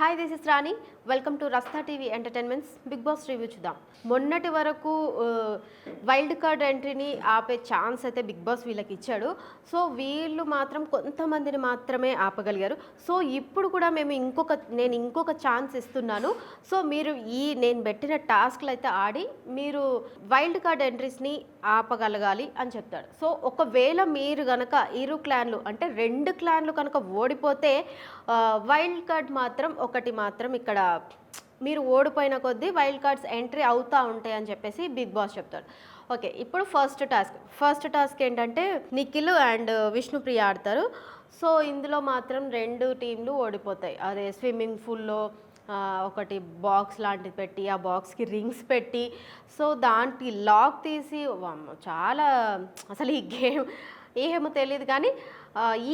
Hi this is Rani. Welcome to Rasta TV entertainments Bigg Boss review చూద్దాం. మొన్నటి వరకు wild card ఎంట్రీని ఆపే ఛాన్స్ అయితే బిగ్ బాస్ వీళ్ళకి ఇచ్చాడు. సో వీళ్ళు మాత్రం కొంతమందిని మాత్రమే ఆపగలిగారు. సో ఇప్పుడు కూడా నేను ఇంకొక ఛాన్స్ ఇస్తున్నాను. సో మీరు నేను పెట్టిన టాస్క్లు అయితే ఆడి మీరు వైల్డ్ కార్డ్ ఎంట్రీస్ని ఆపగలగాలి అని చెప్తాడు. సో ఒకవేళ మీరు కనుక ఇరు క్లాన్లు అంటే 2 క్లాన్లు కనుక ఓడిపోతే వైల్డ్ కార్డ్ మాత్రం ఒకటి మాత్రం ఇక్కడ మీరు ఓడిపోయిన కొద్దీ వైల్డ్ కార్డ్స్ ఎంట్రీ అవుతూ ఉంటాయి అని చెప్పేసి బిగ్ బాస్ చెప్తాడు. ఓకే, ఇప్పుడు ఫస్ట్ టాస్క్ ఏంటంటే నిఖిల్ అండ్ విష్ణుప్రియ ఆడతారు. సో ఇందులో మాత్రం 2 టీంలు ఓడిపోతాయి. అదే స్విమ్మింగ్ పూల్లో ఒకటి బాక్స్ లాంటిది పెట్టి ఆ బాక్స్కి రింగ్స్ పెట్టి సో దాంట్లో లాక్ తీసి చాలా అసలు ఈ గేమ్ ఏమో తెలియదు కానీ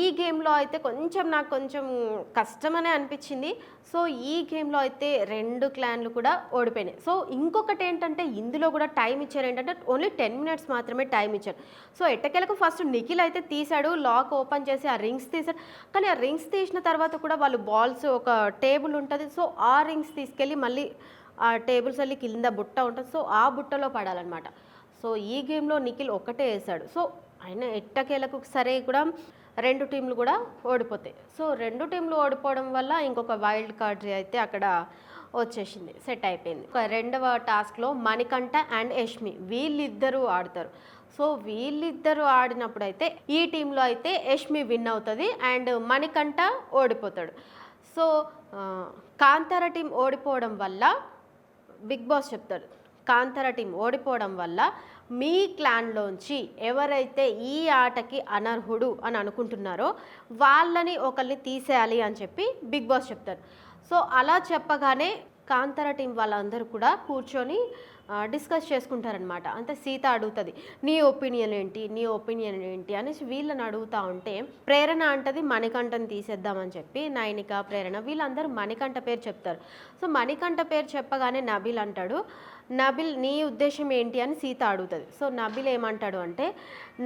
ఈ గేమ్లో అయితే నాకు కొంచెం కష్టమనే అనిపించింది. సో ఈ గేమ్లో అయితే 2 క్లాన్లు కూడా ఓడిపోయినాయి. సో ఇంకొకటి ఏంటంటే ఇందులో కూడా టైం ఇచ్చారు, ఏంటంటే ఓన్లీ 10 మినిట్స్ మాత్రమే టైం ఇచ్చారు. సో ఎట్టకేలకు ఫస్ట్ నిఖిల్ అయితే తీశాడు, లాక్ ఓపెన్ చేసి ఆ రింగ్స్ తీశాడు. కానీ ఆ రింగ్స్ తీసిన తర్వాత కూడా వాళ్ళు బాల్స్ ఒక టేబుల్ ఉంటుంది. సో ఆ రింగ్స్ తీసుకెళ్ళి మళ్ళీ ఆ టేబుల్స్ వెళ్ళి కింద బుట్ట ఉంటుంది. సో ఆ బుట్టలో పడాలన్నమాట. సో ఈ గేమ్లో నిఖిల్ ఒకటే వేసాడు. సో ఆయన ఎట్టకేలకు సరే కూడా 2 టీంలు కూడా ఓడిపోతాయి. సో 2 టీంలు ఓడిపోవడం వల్ల ఇంకొక వైల్డ్ కార్డ్ అయితే అక్కడ వచ్చేసింది, సెట్ అయిపోయింది. రెండవ టాస్క్లో మణికంఠ అండ్ యష్మి వీళ్ళిద్దరూ ఆడతారు. సో వీళ్ళిద్దరూ ఆడినప్పుడు అయితే ఈ టీంలో అయితే యష్మి విన్ అవుతుంది అండ్ మణికంఠ ఓడిపోతాడు. సో కాంతార టీం ఓడిపోవడం వల్ల బిగ్ బాస్ చెప్తాడు, కాంతార టీం ఓడిపోవడం వల్ల మీ క్లాన్లోంచి ఎవరైతే ఈ ఆటకి అనర్హుడు అని అనుకుంటున్నారో వాళ్ళని ఒకరిని తీసేయాలి అని చెప్పి బిగ్ బాస్ చెప్తారు. సో అలా చెప్పగానే కాంతార టీం వాళ్ళందరూ కూడా కూర్చొని డిస్కస్ చేసుకుంటారనమాట. అంటే సీత అడుగుతుంది నీ ఒపీనియన్ ఏంటి అనేసి వీళ్ళని అడుగుతూ ఉంటే ప్రేరణ అంటది మణికంఠని తీసేద్దామని చెప్పి నైనిక, ప్రేరణ వీళ్ళందరూ మణికంఠ పేరు చెప్తారు. సో మణికంఠ పేరు చెప్పగానే నబిల్ అంటాడు, నబిల్ నీ ఉద్దేశం ఏంటి అని సీత అడుగుతుంది. సో నబిల్ ఏమంటాడు అంటే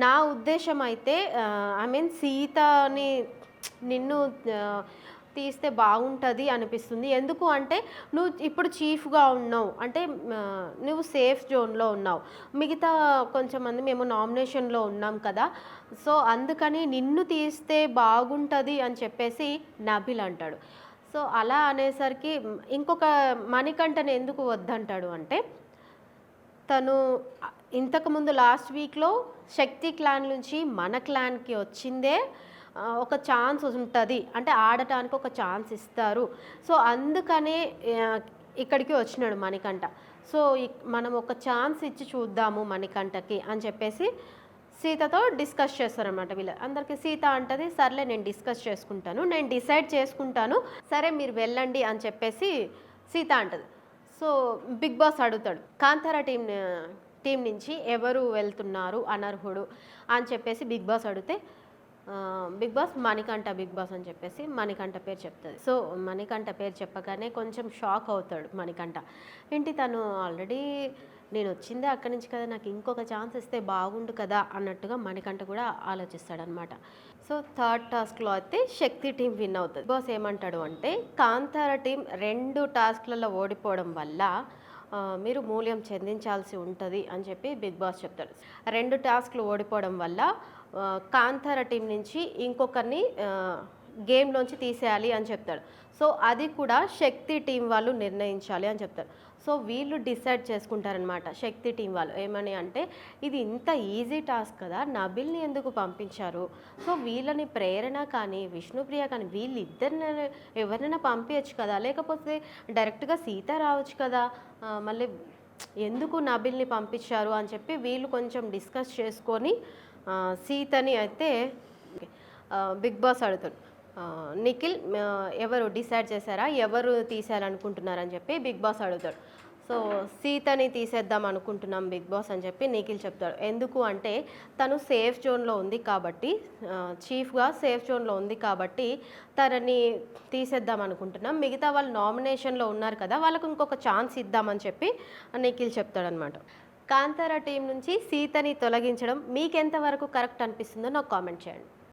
నా ఉద్దేశం అయితే సీతని నిన్ను తీస్తే బాగుంటుంది అనిపిస్తుంది. ఎందుకు అంటే నువ్వు ఇప్పుడు చీఫ్గా ఉన్నావు, అంటే నువ్వు సేఫ్ జోన్లో ఉన్నావు, మిగతా కొంచెం మంది మేము నామినేషన్లో ఉన్నాం కదా, సో అందుకని నిన్ను తీస్తే బాగుంటుంది అని చెప్పేసి నబిల్ అంటాడు. సో అలా అనేసరికి ఇంకొక మణికంఠని ఎందుకు వద్దంటాడు అంటే తను ఇంతకుముందు లాస్ట్ వీక్లో శక్తి క్లాన్ నుంచి మన క్లాన్కి వచ్చిందే ఒక ఛాన్స్ ఉంటుంది, అంటే ఆడటానికి ఒక ఛాన్స్ ఇస్తారు. సో అందుకనే ఇక్కడికి వచ్చినాడు మణికంఠ. సో మనం ఒక ఛాన్స్ ఇచ్చి చూద్దాము మణికంఠకి అని చెప్పేసి సీతతో డిస్కస్ చేస్తారనమాట. వీళ్ళు అందరికీ సీత అంటది సర్లే నేను డిస్కస్ చేసుకుంటాను, నేను డిసైడ్ చేసుకుంటాను, సరే మీరు వెళ్ళండి అని చెప్పేసి సీత అంటది. సో బిగ్ బాస్ అడుగుతాడు కాంతార టీం నుంచి ఎవరు వెళ్తున్నారు అనర్హుడు అని చెప్పేసి బిగ్ బాస్ అడిగితే బిగ్ బాస్ బిగ్ బాస్ అని చెప్పేసి మణికంఠ పేరు చెప్తుంది. సో మణికంఠ పేరు చెప్పగానే కొంచెం షాక్ అవుతాడు మణికంఠ. ఏంటి తను ఆల్రెడీ నేను వచ్చిందే అక్కడి నుంచి కదా, నాకు ఇంకొక ఛాన్స్ ఇస్తే బాగుండు కదా అన్నట్టుగా మణికంఠ కూడా ఆలోచిస్తాడనమాట. సో థర్డ్ టాస్క్లో అయితే శక్తి టీం విన్ అవుతుంది. బాస్ ఏమంటాడు అంటే కాంతార టీం 2 టాస్క్లలో ఓడిపోవడం వల్ల మీరు మూల్యం చెందించాల్సి ఉంటుంది అని చెప్పి బిగ్ బాస్ చెప్తాడు. 2 టాస్క్లు ఓడిపోవడం వల్ల కాంతార టీం నుంచి ఇంకొకరిని గేమ్లోంచి తీసేయాలి అని చెప్తాడు. సో అది కూడా శక్తి టీం వాళ్ళు నిర్ణయించాలి అని చెప్తారు. సో వీళ్ళు డిసైడ్ చేసుకుంటారనమాట శక్తి టీం వాళ్ళు ఏమని అంటే ఇది ఇంత ఈజీ టాస్క్ కదా, నబిల్ని ఎందుకు పంపించారు, సో వీళ్ళని ప్రేరణ కానీ విష్ణుప్రియ కానీ వీళ్ళిద్దరిని ఎవరినైనా పంపించచ్చు కదా, లేకపోతే డైరెక్ట్గా సీత రావచ్చు కదా, మళ్ళీ ఎందుకు నబిల్ని పంపించారు అని చెప్పి వీళ్ళు కొంచెం డిస్కస్ చేసుకొని సీతని అయితే బిగ్ బాస్ అడుగుతాడు నిఖిల్ ఎవరు డిసైడ్ చేశారా, ఎవరు తీసేయాలనుకుంటున్నారని చెప్పి బిగ్ బాస్ అడుగుతాడు. సో సీతని తీసేద్దాం అనుకుంటున్నాం బిగ్ బాస్ అని చెప్పి నిఖిల్ చెప్తాడు. ఎందుకు అంటే తను సేఫ్ జోన్లో ఉంది కాబట్టి, చీఫ్గా సేఫ్ జోన్లో ఉంది కాబట్టి తనని తీసేద్దాం అనుకుంటున్నాం, మిగతా వాళ్ళు నామినేషన్లో ఉన్నారు కదా వాళ్ళకు ఇంకొక ఛాన్స్ ఇద్దామని చెప్పి నిఖిల్ చెప్తాడనమాట. కాంతార టీం నుంచి సీతని తొలగించడం మీకు ఎంతవరకు కరెక్ట్ అనిపిస్తుందో నాకు కామెంట్ చేయండి.